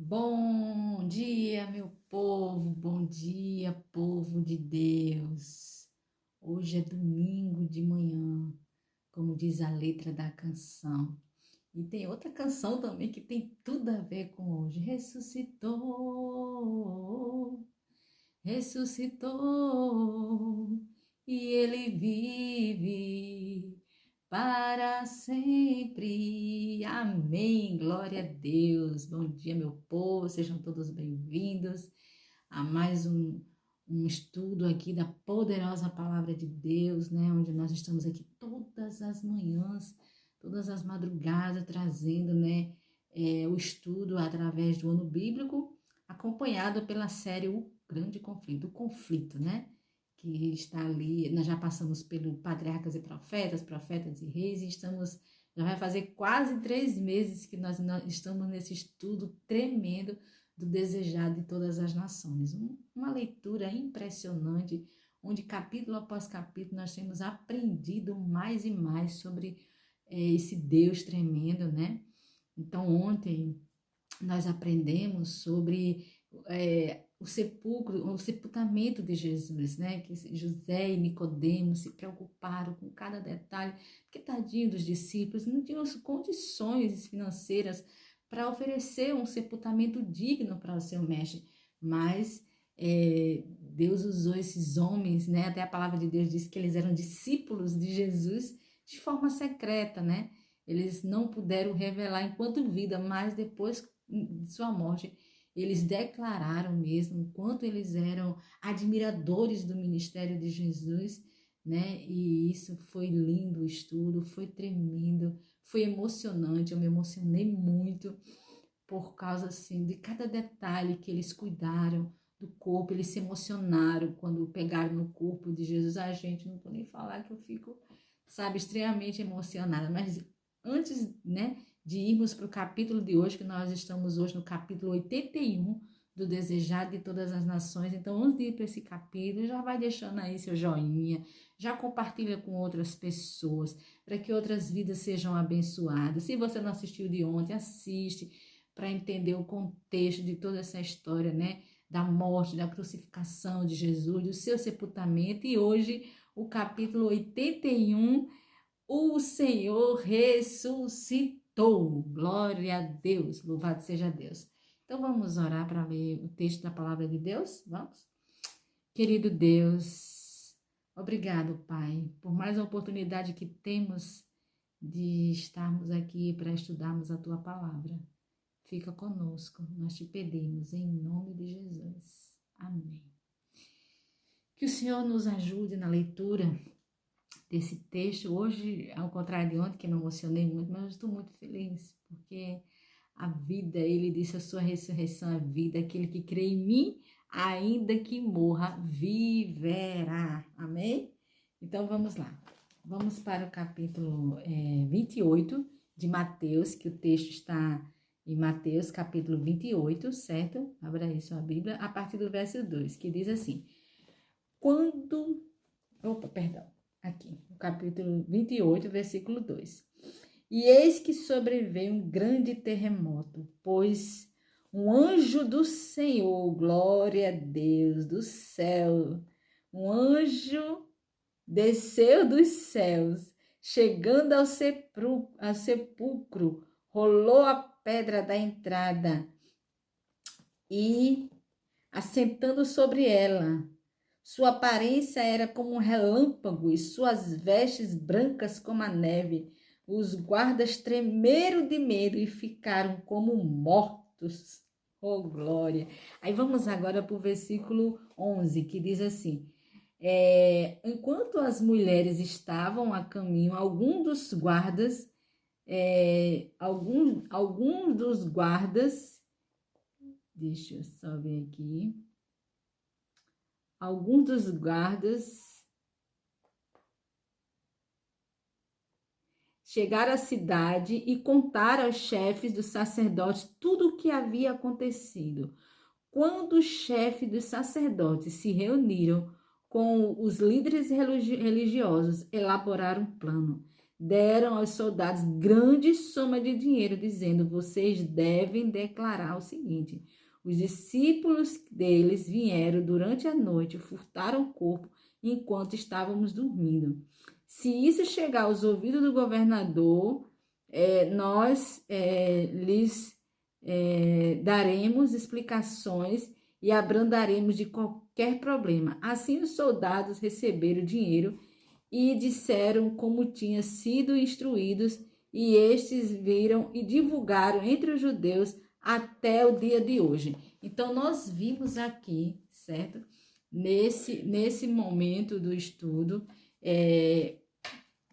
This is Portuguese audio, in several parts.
Bom dia, meu povo, bom dia, povo de Deus. Hoje é domingo de manhã, como diz a letra da canção. E tem outra canção também que tem tudo a ver com hoje. Ressuscitou, ressuscitou, e ele vive para sempre. Amém. Glória a Deus. Bom dia, meu povo. Sejam todos bem-vindos a mais um estudo aqui da poderosa palavra de Deus, né? Onde nós estamos aqui todas as manhãs, todas as madrugadas, trazendo, né, o estudo através do ano bíblico, acompanhado pela série O Grande Conflito, o conflito, né? Que está ali, nós já passamos pelo Patriarcas e Profetas, Profetas e Reis, e já vai fazer quase 3 meses que nós estamos nesse estudo tremendo do desejado de todas as nações. Uma leitura impressionante, onde capítulo após capítulo nós temos aprendido mais e mais sobre esse Deus tremendo, né? Então ontem nós aprendemos sobre o sepultamento de Jesus, né? Que José e Nicodemos se preocuparam com cada detalhe, porque tadinho dos discípulos, não tinham as condições financeiras para oferecer um sepultamento digno para o seu mestre, mas Deus usou esses homens, né? Até a palavra de Deus diz que eles eram discípulos de Jesus de forma secreta, né? Eles não puderam revelar enquanto vida, mas depois de sua morte, eles declararam mesmo o quanto eles eram admiradores do ministério de Jesus, né? E isso foi lindo o estudo, foi tremendo, foi emocionante, eu me emocionei muito por causa assim de cada detalhe que eles cuidaram do corpo, eles se emocionaram quando pegaram no corpo de Jesus. A gente não vou nem falar que eu fico, sabe, extremamente emocionada, mas antes, né, de irmos para o capítulo de hoje, que nós estamos hoje no capítulo 81 do Desejado de Todas as Nações. Então, antes de ir para esse capítulo, já vai deixando aí seu joinha, já compartilha com outras pessoas, para que outras vidas sejam abençoadas. Se você não assistiu de ontem, assiste para entender o contexto de toda essa história, né? Da morte, da crucificação de Jesus, do seu sepultamento. E hoje, o capítulo 81, o Senhor ressuscitou. Glória a Deus, louvado seja Deus. Então vamos orar para ler o texto da palavra de Deus? Vamos? Querido Deus, obrigado, Pai, por mais uma oportunidade que temos de estarmos aqui para estudarmos a Tua palavra. Fica conosco, nós te pedimos, em nome de Jesus. Amém. Que o Senhor nos ajude na leitura desse texto. Hoje, ao contrário de ontem, que me emocionei muito, mas eu estou muito feliz, porque a vida, ele disse, a sua ressurreição é vida, aquele que crê em mim, ainda que morra, viverá. Amém? Então, vamos lá. Vamos para o capítulo 28 de Mateus, que o texto está em Mateus, capítulo 28, certo? Abra aí sua Bíblia, a partir do verso 2, que diz assim, aqui, no capítulo 28, versículo 2. E eis que sobreveio um grande terremoto, pois um anjo do Senhor, glória a Deus, do céu, um anjo desceu dos céus, chegando ao sepulcro, rolou a pedra da entrada e, assentando sobre ela, sua aparência era como um relâmpago e suas vestes brancas como a neve. Os guardas tremeram de medo e ficaram como mortos. Oh, glória! Aí vamos agora para o versículo 11, que diz assim, enquanto as mulheres estavam a caminho, alguns dos guardas, deixa eu só ver aqui, alguns dos guardas chegaram à cidade e contaram aos chefes dos sacerdotes tudo o que havia acontecido. Quando os chefes dos sacerdotes se reuniram com os líderes religiosos, elaboraram um plano. deram aos soldados grande soma de dinheiro, dizendo: vocês devem declarar o seguinte: os discípulos deles vieram durante a noite, furtaram o corpo enquanto estávamos dormindo. Se isso chegar aos ouvidos do governador, nós lhes daremos explicações e abrandaremos de qualquer problema. Assim os soldados receberam o dinheiro e disseram como tinham sido instruídos, e estes viram e divulgaram entre os judeus até o dia de hoje. Então, nós vimos aqui, certo? Nesse momento do estudo,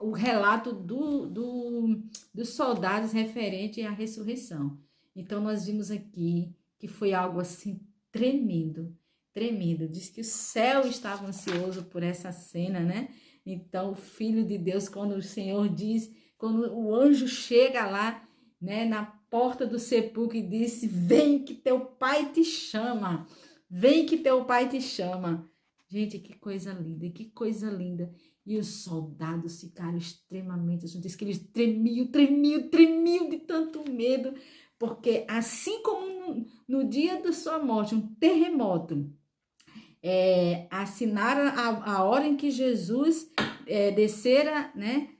o relato dos soldados referente à ressurreição. Então, nós vimos aqui que foi algo assim tremendo, tremendo. Diz que o céu estava ansioso por essa cena, né? Então, o Filho de Deus, quando o Senhor diz, quando o anjo chega lá, né, na porta do sepulcro e disse: vem que teu pai te chama, vem que teu pai te chama. Gente, que coisa linda, que coisa linda. E os soldados ficaram extremamente, a gente diz que eles tremiam de tanto medo, porque assim como no dia da sua morte, um terremoto, assinaram a hora em que Jesus descera, né,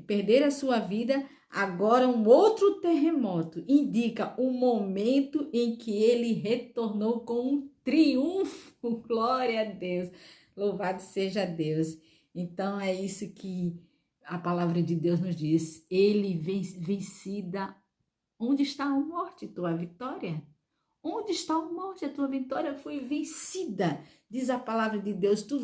perder a sua vida. Agora um outro terremoto indica o momento em que ele retornou com um triunfo. Glória a Deus, louvado seja Deus. Então é isso que a palavra de Deus nos diz. Ele vencida. Onde está a morte, tua vitória? Onde está a morte? A tua vitória foi vencida, diz a palavra de Deus. Tu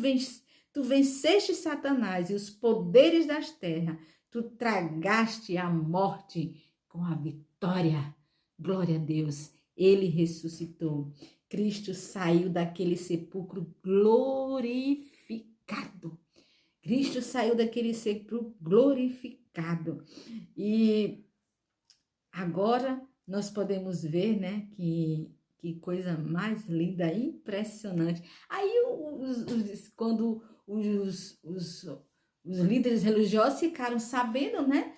venceste Satanás e os poderes das terras. Tu tragaste a morte com a vitória. Glória a Deus. Ele ressuscitou. Cristo saiu daquele sepulcro glorificado. Cristo saiu daquele sepulcro glorificado. E agora nós podemos ver, né, que coisa mais linda, impressionante. Aí, quando os líderes religiosos ficaram sabendo, né,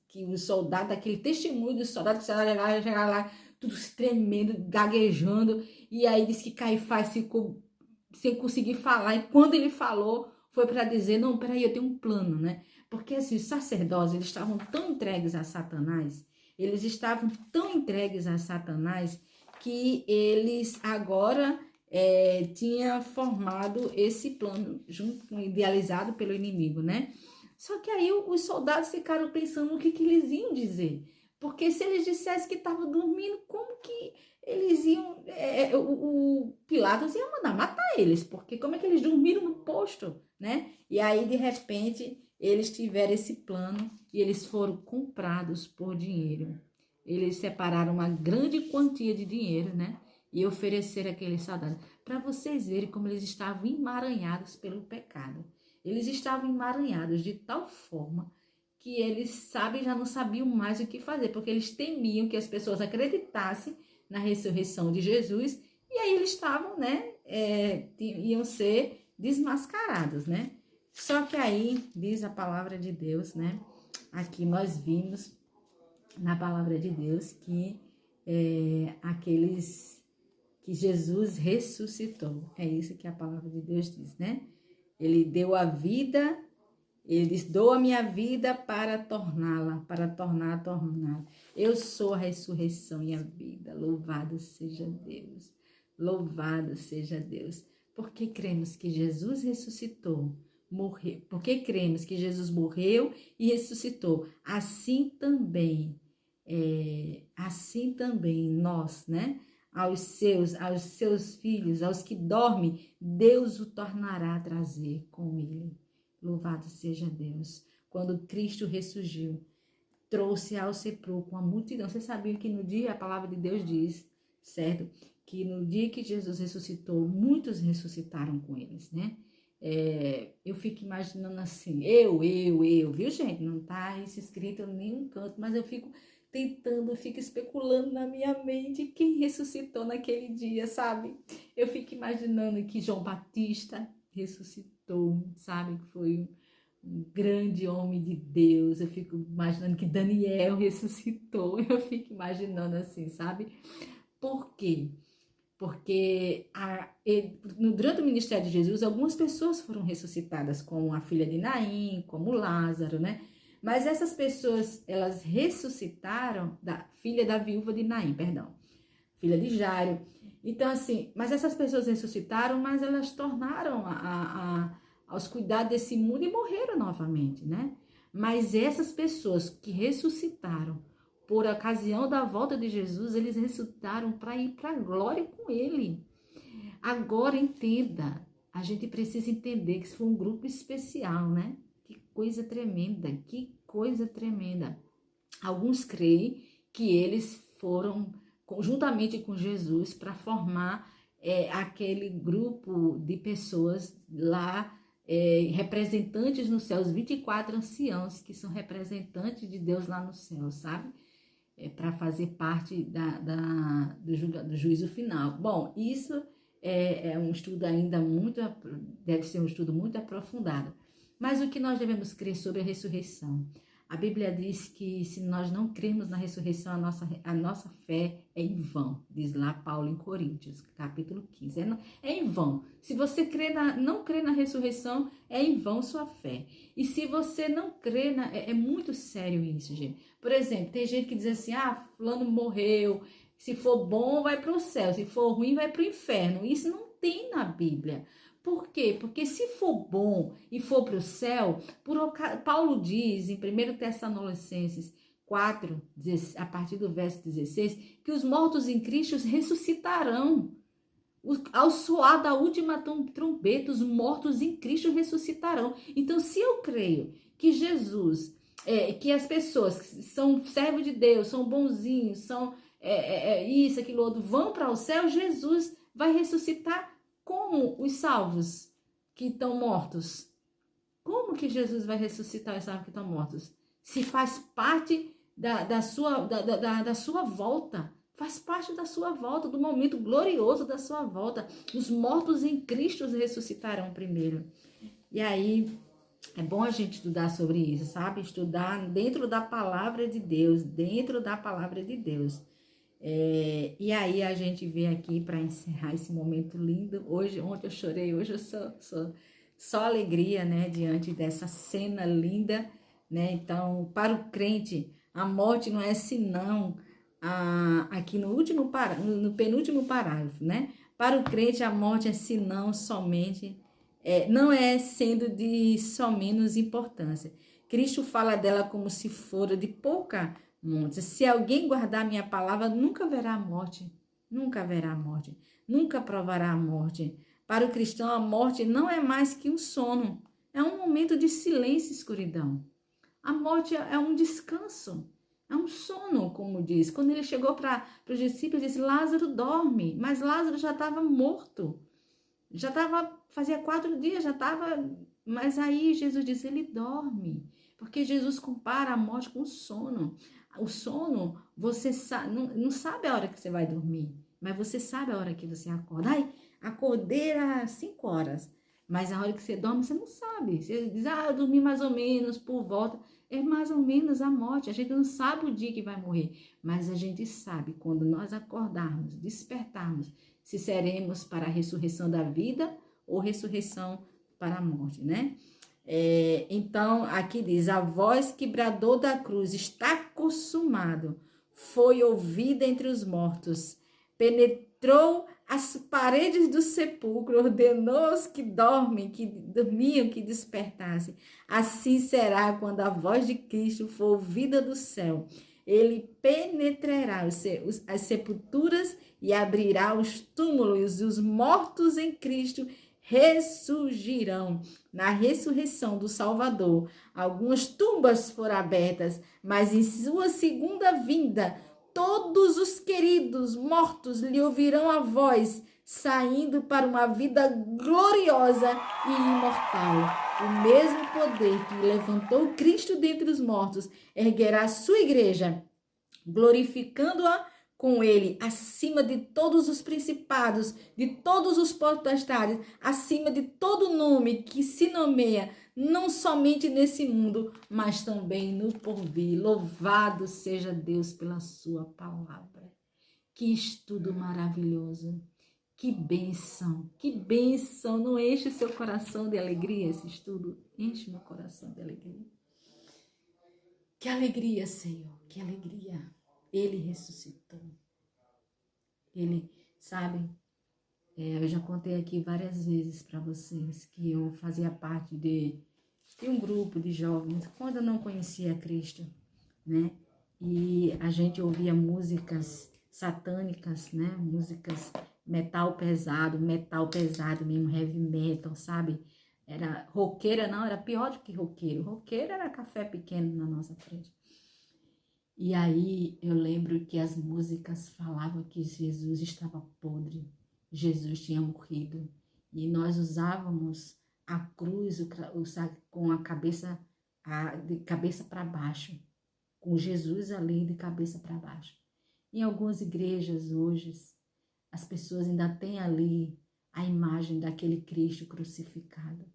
que o soldado, daquele testemunho do soldado que chegaram lá, tudo se tremendo, gaguejando, e aí diz que Caifás ficou sem conseguir falar, e quando ele falou, foi para dizer: não, peraí, eu tenho um plano, né? Porque assim, os sacerdotes, eles estavam tão entregues a Satanás, que eles agora tinham formado esse plano, idealizado pelo inimigo, né? Só que aí os soldados ficaram pensando o que eles iam dizer. Porque se eles dissessem que estavam dormindo, como que eles iam... o Pilatos ia mandar matar eles, porque como é que eles dormiram no posto, né? E aí, de repente, eles tiveram esse plano e eles foram comprados por dinheiro. Eles separaram uma grande quantia de dinheiro, né? E ofereceram aqueles soldados. Para vocês verem como eles estavam emaranhados pelo pecado. Eles estavam emaranhados de tal forma que eles já não sabiam mais o que fazer, porque eles temiam que as pessoas acreditassem na ressurreição de Jesus, e aí eles estavam, né, iam ser desmascarados, né? Só que aí, diz a palavra de Deus, né, aqui nós vimos na palavra de Deus que que Jesus ressuscitou. É isso que a palavra de Deus diz, né? Ele deu a vida, ele diz: dou a minha vida para torná-la. Eu sou a ressurreição e a vida. Louvado seja Deus. Louvado seja Deus. Porque cremos que Jesus ressuscitou, morreu. Porque cremos que Jesus morreu e ressuscitou. Assim também nós, né? Aos seus filhos, aos que dormem, Deus o tornará a trazer com ele. Louvado seja Deus. Quando Cristo ressurgiu, trouxe ao sepulcro uma multidão. Você sabia que no dia, a palavra de Deus diz, certo? Que no dia que Jesus ressuscitou, muitos ressuscitaram com eles, né? Eu fico imaginando assim, viu, gente? Não tá isso escrito em nenhum canto, mas eu fico especulando na minha mente quem ressuscitou naquele dia, sabe? Eu fico imaginando que João Batista ressuscitou, sabe? Que foi um grande homem de Deus. Eu fico imaginando que Daniel ressuscitou, eu fico imaginando assim, sabe? Por quê? Porque durante o ministério de Jesus, algumas pessoas foram ressuscitadas, como a filha de Naim, como Lázaro, né? Mas essas pessoas, elas ressuscitaram, da filha da viúva de Naim, perdão, filha de Jairo. Então, assim, mas essas pessoas ressuscitaram, mas elas tornaram aos cuidados desse mundo e morreram novamente, né? Mas essas pessoas que ressuscitaram, por ocasião da volta de Jesus, eles ressuscitaram para ir para a glória com ele. Agora entenda, a gente precisa entender que isso foi um grupo especial, né? Que coisa tremenda, que coisa tremenda. Alguns creem que eles foram juntamente com Jesus para formar aquele grupo de pessoas lá, representantes no céu, os 24 anciãos que são representantes de Deus lá no céu, sabe? Para fazer parte do juízo final. Bom, isso é um estudo ainda deve ser um estudo muito aprofundado. Mas o que nós devemos crer sobre a ressurreição? A Bíblia diz que se nós não crermos na ressurreição, a nossa fé é em vão, diz lá Paulo em Coríntios, capítulo 15. É em vão. Se você não crê na ressurreição, é em vão sua fé. E se você não crê, é muito sério isso, gente. Por exemplo, tem gente que diz assim, fulano morreu, se for bom vai para o céu, se for ruim vai para o inferno. Isso não tem na Bíblia. Por quê? Porque se for bom e for para o céu, Paulo diz em 1 Tessalonicenses 4, a partir do verso 16, que os mortos em Cristo ressuscitarão. Ao soar da última trombeta, os mortos em Cristo ressuscitarão. Então, se eu creio que Jesus, que as pessoas que são servos de Deus, são bonzinhos, são isso, aquilo outro, vão para o céu, Jesus vai ressuscitar como os salvos que estão mortos. Como que Jesus vai ressuscitar os salvos que estão mortos? Se faz parte da sua volta. Faz parte da sua volta, do momento glorioso da sua volta. Os mortos em Cristo ressuscitarão primeiro. E aí, é bom a gente estudar sobre isso, sabe? Estudar dentro da palavra de Deus, dentro da palavra de Deus. E aí a gente vem aqui para encerrar esse momento lindo. Ontem eu chorei, hoje eu só alegria, né? Diante dessa cena linda, né? Então, para o crente, a morte não é senão... aqui no penúltimo parágrafo, né? Para o crente, a morte é senão somente, não é sendo de só menos importância. Cristo fala dela como se fora de pouca monta. Se alguém guardar minha palavra, nunca verá a morte, nunca haverá morte, nunca provará a morte. Para o cristão, a morte não é mais que um sono, é um momento de silêncio e escuridão. A morte é um descanso. É um sono, como diz. Quando ele chegou para os discípulos, ele disse, Lázaro dorme. Mas Lázaro já estava morto. Fazia 4 dias, já estava... Mas aí Jesus disse, ele dorme. Porque Jesus compara a morte com o sono. O sono, você não sabe a hora que você vai dormir. Mas você sabe a hora que você acorda. Acordei às 5 horas. Mas a hora que você dorme, você não sabe. Você diz, eu dormi mais ou menos por volta... É mais ou menos a morte. A gente não sabe o dia que vai morrer, mas a gente sabe quando nós acordarmos, despertarmos, se seremos para a ressurreição da vida ou ressurreição para a morte, né? Então, aqui diz, a voz que bradou da cruz, está consumado, foi ouvida entre os mortos, penetrou as paredes do sepulcro, ordenou aos que dormiam que despertassem. Assim será quando a voz de Cristo for ouvida do céu. Ele penetrará as sepulturas e abrirá os túmulos, e os mortos em Cristo ressurgirão. Na ressurreição do Salvador, algumas tumbas foram abertas, mas em sua segunda vinda, todos os queridos mortos lhe ouvirão a voz, saindo para uma vida gloriosa e imortal. O mesmo poder que levantou Cristo dentre os mortos erguerá sua igreja, glorificando-a com ele, acima de todos os principados, de todos os potestades, acima de todo nome que se nomeia, não somente nesse mundo, mas também no porvir. Louvado seja Deus pela sua palavra. Que estudo maravilhoso. Que bênção. Não enche seu coração de alegria esse estudo? Enche meu coração de alegria. Que alegria, Senhor, que alegria. Ele ressuscitou. Ele, sabe, eu já contei aqui várias vezes para vocês que eu fazia parte de um grupo de jovens quando eu não conhecia Cristo, né? E a gente ouvia músicas satânicas, né? Músicas metal pesado mesmo, heavy metal, sabe? Era roqueira, não, era pior do que roqueiro. Roqueiro era café pequeno na nossa frente. E aí eu lembro que as músicas falavam que Jesus estava podre, Jesus tinha morrido. E nós usávamos a cruz com a cabeça, de cabeça para baixo, com Jesus ali de cabeça para baixo. Em algumas igrejas hoje, as pessoas ainda têm ali a imagem daquele Cristo crucificado.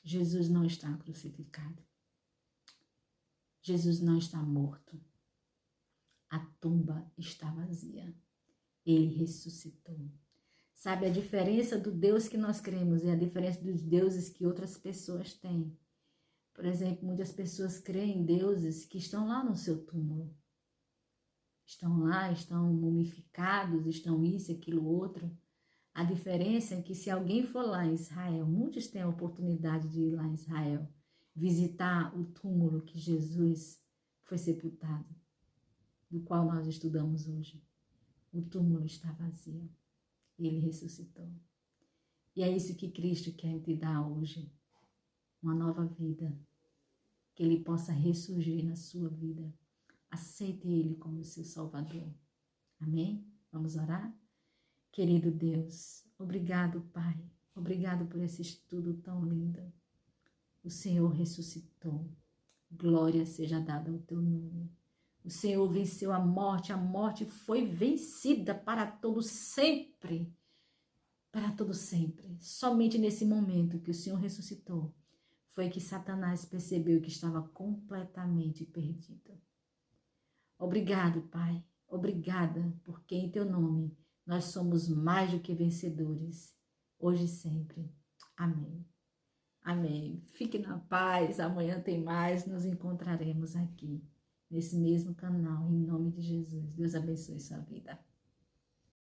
Jesus não está crucificado. Jesus não está morto. A tumba está vazia. Ele ressuscitou. Sabe, a diferença do Deus que nós cremos e a diferença dos deuses que outras pessoas têm. Por exemplo, muitas pessoas creem em deuses que estão lá no seu túmulo. Estão lá, estão mumificados, estão isso, aquilo, outro. A diferença é que se alguém for lá em Israel, muitos têm a oportunidade de ir lá em Israel, visitar o túmulo que Jesus foi sepultado, do qual nós estudamos hoje. O túmulo está vazio. Ele ressuscitou. E é isso que Cristo quer te dar hoje. Uma nova vida. Que Ele possa ressurgir na sua vida. Aceite Ele como seu Salvador. Amém? Vamos orar? Querido Deus, obrigado, Pai. Obrigado por esse estudo tão lindo. O Senhor ressuscitou. Glória seja dada ao teu nome. O Senhor venceu a morte foi vencida para todo sempre. Para todo sempre. Somente nesse momento que o Senhor ressuscitou, foi que Satanás percebeu que estava completamente perdido. Obrigado, Pai. Obrigada, porque em teu nome nós somos mais do que vencedores, hoje e sempre. Amém. Amém. Fique na paz. Amanhã tem mais. Nos encontraremos aqui, nesse mesmo canal, em nome de Jesus. Deus abençoe sua vida.